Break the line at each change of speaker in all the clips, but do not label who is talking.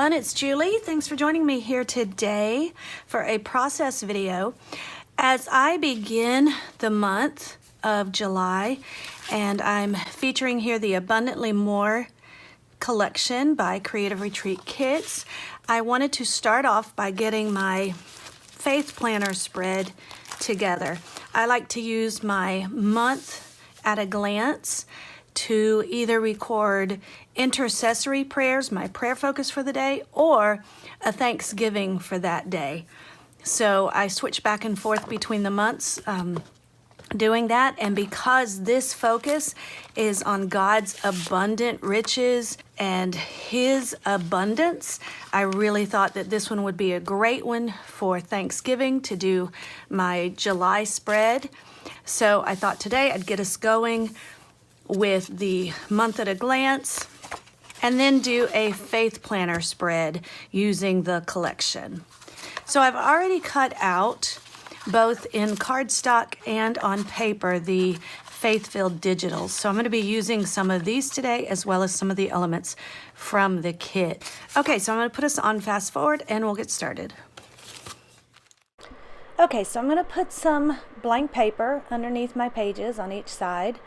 everyone, it's Julie. Thanks for joining me here today for a process video. As I begin the month of July, and I'm featuring here the Abundantly More collection by Creative Retreat Kits, I wanted to start off by getting my Faith Planner spread together. I like to use my month at a glance to either record intercessory prayers, my prayer focus for the day, or a Thanksgiving for that day. So I switch back and forth between the months doing that, and because this focus is on God's abundant riches and His abundance, I really thought that this one would be a great one for Thanksgiving to do my July spread. So I thought today I'd get us going with the month at a glance and then do a Faith Planner spread using the collection. So I've already cut out, both in cardstock and on paper, the Faithfilled digitals. So I'm going to be using some of these today as well as some of the elements from the kit. Okay, so I'm going to put us on fast forward and we'll get started. Okay, so I'm going to put some blank paper underneath my pages on each side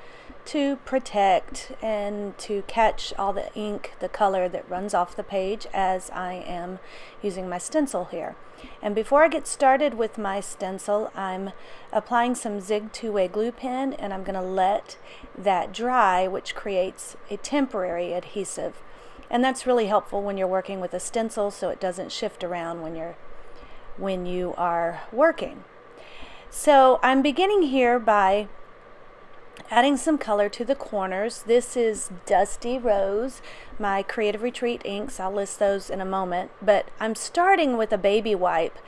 to protect and to catch all the ink, the color that runs off the page as I am using my stencil here. And before I get started with my stencil, I'm applying some ZIG Two-way Glue Pen, and I'm going to let that dry, which creates a temporary adhesive. And that's really helpful when you're working with a stencil so it doesn't shift around when you are working. So I'm beginning here by adding some color to the corners. This is Dusty Rose, my Creative Retreat inks. I'll list those in a moment, but I'm starting with a baby wipe,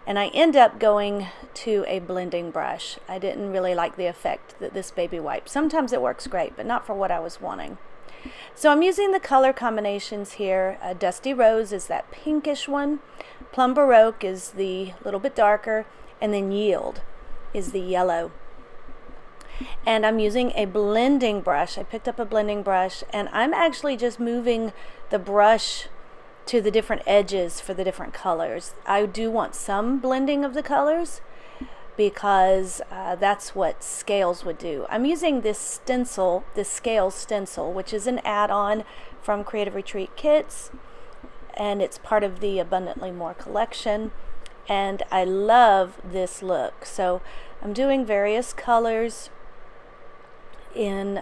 and I end up going to a blending brush. I didn't really like the effect that this baby wipe. Sometimes it works great, but not for what I was wanting. So I'm using the color combinations here. Dusty Rose is that pinkish one, Plum Baroque is the little bit darker, and then Yield is the yellow. And I'm using a blending brush. I picked up a blending brush, and I'm actually just moving the brush to the different edges for the different colors. I do want some blending of the colors because that's what scales would do. I'm using this stencil, this scale stencil, which is an add-on from Creative Retreat Kits, and it's part of the Abundantly More collection, and I love this look. So I'm doing various colors in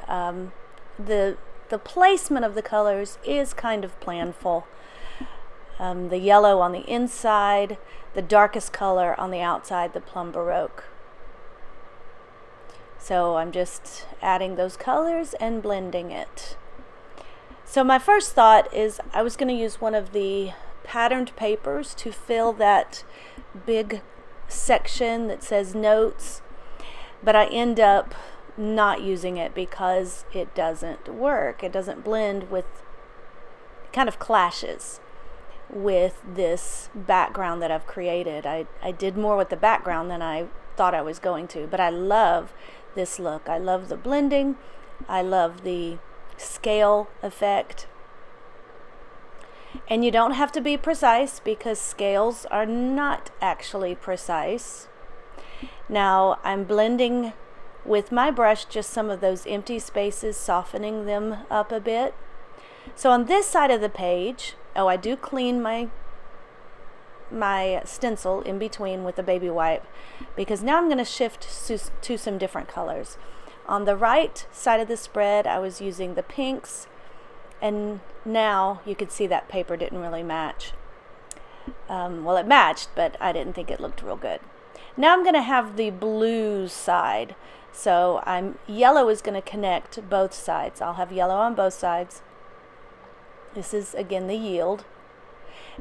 the placement of the colors is kind of planful. The yellow on the inside, the darkest color on the outside, the Plum Baroque. So I'm just adding those colors and blending it. So my first thought is I was going to use one of the patterned papers to fill that big section that says notes, but I end up not using it because it doesn't work. It doesn't blend with, kind of clashes with this background that I've created. I did more with the background than I thought I was going to, but I love this look. I love the blending. I love the scale effect. And you don't have to be precise because scales are not actually precise. Now I'm blending with my brush just some of those empty spaces, softening them up a bit. So on this side of the page, I do clean my stencil in between with a baby wipe because now I'm going to shift to some different colors. On the right side of the spread, I was using the pinks, and now you could see that paper didn't really match. Well, it matched, but I didn't think it looked real good. Now I'm going to have the blue side. So yellow is going to connect both sides. I'll have yellow on both sides. This is again the Yield.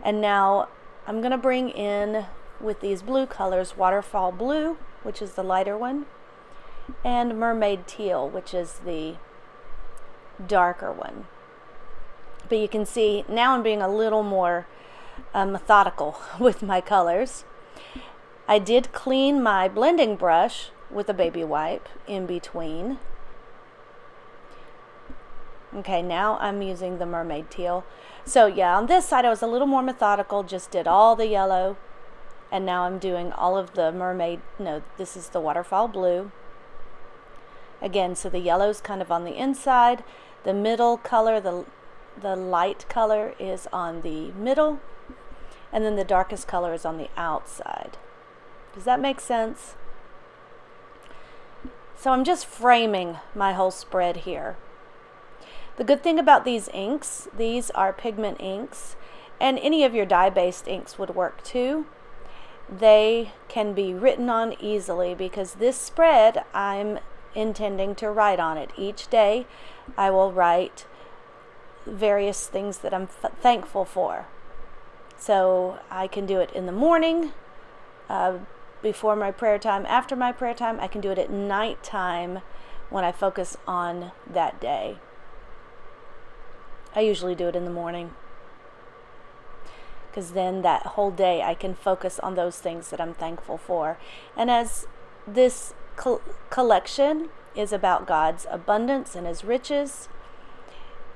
And now I'm going to bring in with these blue colors Waterfall Blue, which is the lighter one, and Mermaid Teal, which is the darker one. But you can see now I'm being a little more methodical with my colors. I did clean my blending brush with a baby wipe in between. Okay, now I'm using the Mermaid teal. So yeah, on this side I was a little more methodical, just did all the yellow, and now I'm doing all of the Mermaid. No, this is the Waterfall blue. Again, so the yellow's kind of on the inside, the middle color, the light color is on the middle, and then the darkest color is on the outside. Does that make sense? So I'm just framing my whole spread here. The good thing about these inks, these are pigment inks, and any of your dye-based inks would work too. They can be written on easily because this spread I'm intending to write on it. Each day I will write various things that I'm thankful for. So I can do it in the morning, before my prayer time, after my prayer time. I can do it at nighttime when I focus on that day. I usually do it in the morning because then that whole day I can focus on those things that I'm thankful for. And as this collection is about God's abundance and His riches,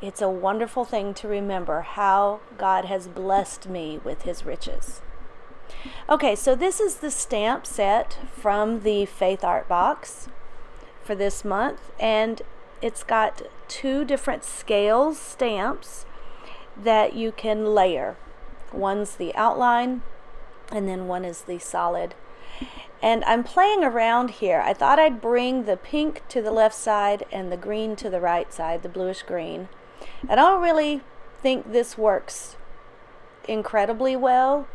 it's a wonderful thing to remember how God has blessed me with His riches. Okay, so this is the stamp set from the Faith Art box for this month, and it's got 2 different scales stamps that you can layer. One's the outline, and then one is the solid. And I'm playing around here. I thought I'd bring the pink to the left side and the green to the right side, the bluish green. I don't really think this works incredibly well,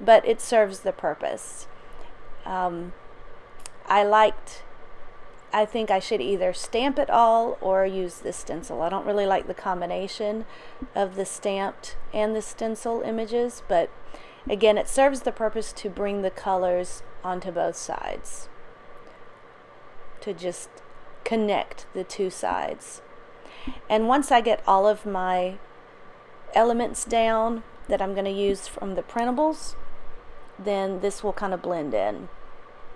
but it serves the purpose. I think I should either stamp it all or use the stencil. I don't really like the combination of the stamped and the stencil images, but again, it serves the purpose to bring the colors onto both sides, to just connect the 2 sides. And once I get all of my elements down that I'm going to use from the printables, then this will kind of blend in.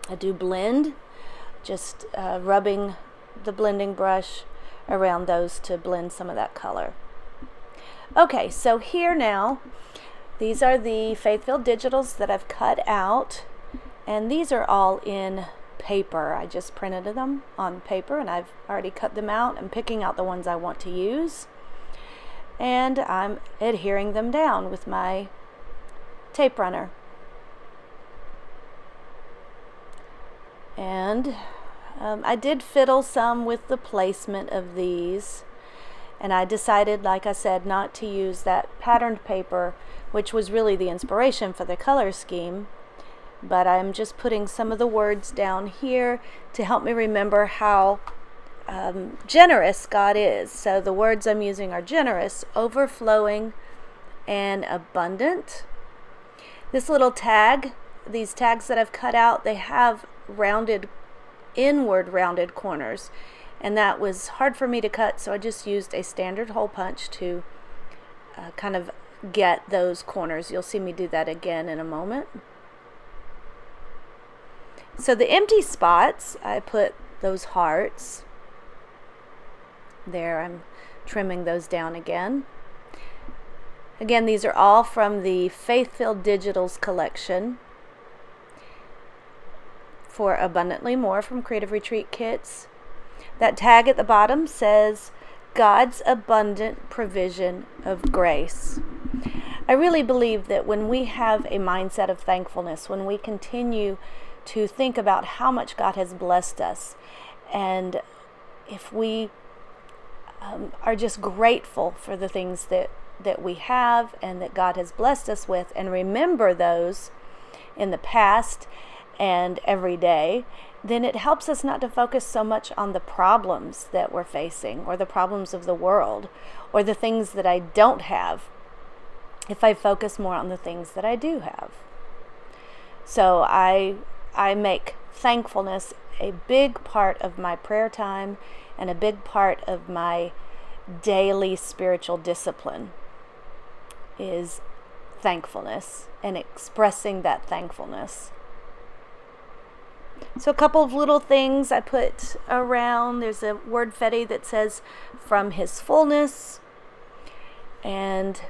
I do blend, just rubbing the blending brush around those to blend some of that color. Okay, so here now, these are the Faithfilled digitals that I've cut out, and these are all in paper. I just printed them on paper and I've already cut them out. I'm picking out the ones I want to use, and I'm adhering them down with my tape runner. And I did fiddle some with the placement of these, and I decided, like I said, not to use that patterned paper, which was really the inspiration for the color scheme, but I'm just putting some of the words down here to help me remember how generous God is. So the words I'm using are generous, overflowing, and abundant. This little tag, these tags that I've cut out, they have inward rounded corners, and that was hard for me to cut, so I just used a standard hole punch to kind of get those corners. You'll see me do that again in a moment. So the empty spots, I put those hearts there. I'm trimming those down again. Again, these are all from the Faithfilled Digitals collection for Abundantly More from Creative Retreat Kits. That tag at the bottom says God's abundant provision of grace. I really believe that when we have a mindset of thankfulness, when we continue to think about how much God has blessed us, and if we are just grateful for the things that we have and that God has blessed us with, and remember those in the past and every day, then it helps us not to focus so much on the problems that we're facing, or the problems of the world, or the things that I don't have, if I focus more on the things that I do have. So I make thankfulness a big part of my prayer time and a big part of my daily spiritual discipline is thankfulness and expressing that thankfulness. So a couple of little things I put around. There's a word fetty that says from his fullness. And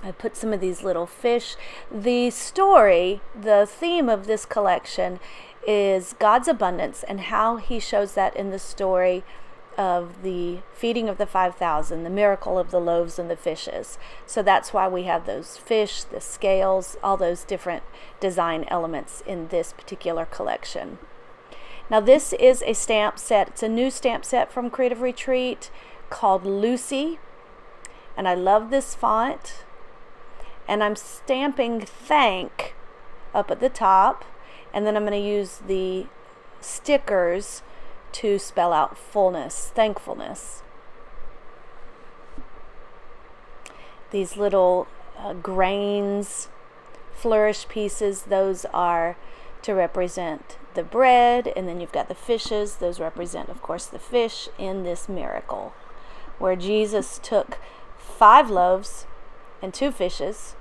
I put some of these little fish. The story, the theme of this collection is God's abundance and how he shows that in the story of the feeding of the 5,000, the miracle of the loaves and the fishes. So that's why we have those fish, the scales, all those different design elements in this particular collection. Now this is a stamp set. It's a new stamp set from Creative Retreat called Lucie. And I love this font. And I'm stamping thank up at the top. And then I'm going to use the stickers to spell out fullness, thankfulness. These little grains, flourish pieces, those are to represent the bread, and then you've got the fishes. Those represent, of course, the fish in this miracle, where Jesus took 5 loaves and 2 fishes,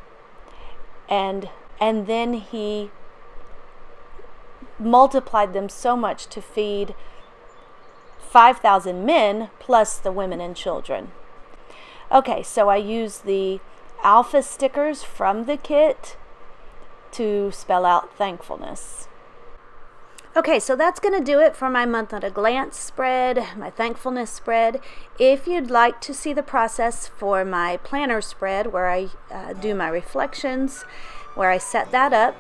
and then he multiplied them so much to feed 5,000 men plus the women and children. Okay, so I use the alpha stickers from the kit to spell out thankfulness. Okay, so that's going to do it for my month at a glance spread, my thankfulness spread. If you'd like to see the process for my planner spread, where I do my reflections, where I set that up,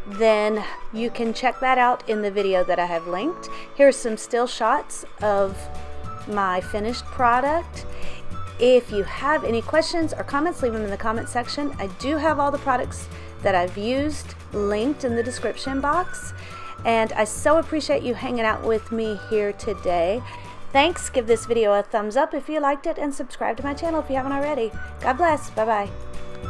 then you can check that out in the video that I have linked. Here's some still shots of my finished product. If you have any questions or comments, leave them in the comment section. I do have all the products that I've used linked in the description box. And I so appreciate you hanging out with me here today. Thanks. Give this video a thumbs up if you liked it, and subscribe to my channel if you haven't already. God bless. Bye-bye.